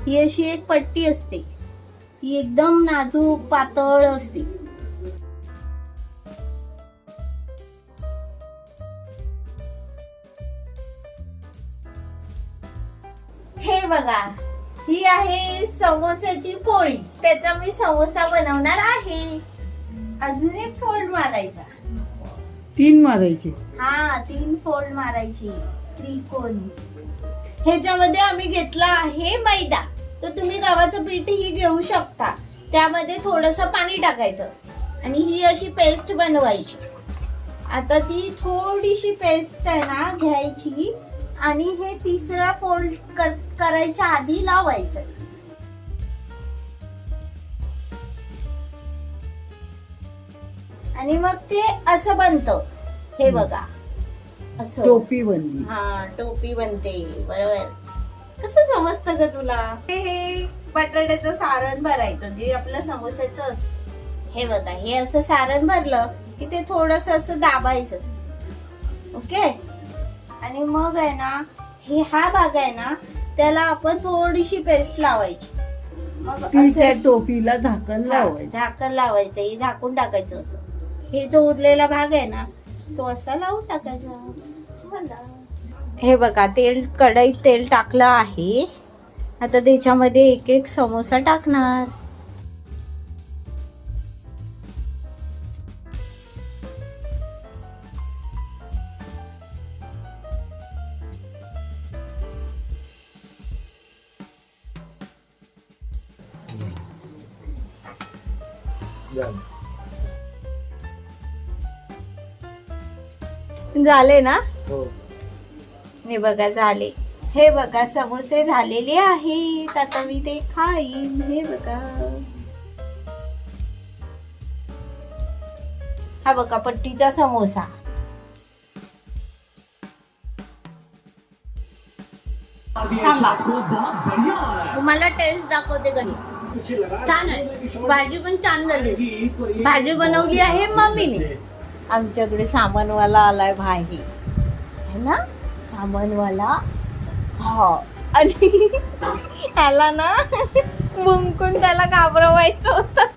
ही अशी एक पट्टी असते, ही एकदम नाजूक पातळ असते. हे बघा, ही आहे समोसाची पोळी. त्याचा मी समोसा बनवणार आहे. अजून एक फोल्ड मारायचा. 3 मारायचे. हा, 3 फोल्ड मारायची त्रिकोणी. ह्याच्यामध्ये आम्ही घेतला आहे मैदा. तर तुम्ही गव्हाचं पीठही घेऊ शकता. त्यामध्ये थोडस पाणी टाकायचं आणि ही अशी पेस्ट बनवायची. आता ती थोडीशी पेस्ट आहे ना घ्यायची आणि हे तिसरा फोल्ड करायच्या आधी लावायचं. आणि मग ते असं बनतं. हे बघा, असं टोपी बनली. हा, टोपी बनते. बरोबर. कसं समजतं ग तुला? हे बटाट्याचं सारण भरायचं जे आपलं समोसाचं असतं. हे बघा, हे असं सारण भरलं की ते थोडस असं दाबायचं. ओके. आणि मग आहे ना, हे हा भाग आहे ना, त्याला आपण थोडीशी पेस्ट लावायची. मग ती असं- त्या टोपीला झाकण हा, लावायचं. झाकण लावायचं. हे झाकून टाकायचं असं. हे जो उरलेला भाग आहे ना, तो असा लावून टाकायचा. झाला. हे बघा, कढईत तेल टाकलं आहे. आता त्याच्यामध्ये एक एक समोसा टाकणार. झाले ना? हो. हे बघा, झाले. हे बघा, समोसे झालेले आहेत. आता मी ते खाईन. हे बघा, हा बघा पट्टीचा समोसा. थांबा, तुम्हाला टेस्ट दाखवते घरी. छान आहे. भाजी पण छान झाली. भाजी बनवली आहे मम्मीने. आमच्याकडे सामानवाला आलाय भाई, है ना, सामानवाला. हा, आणि त्याला ना भुंकून त्याला घाबरवायचं होतं.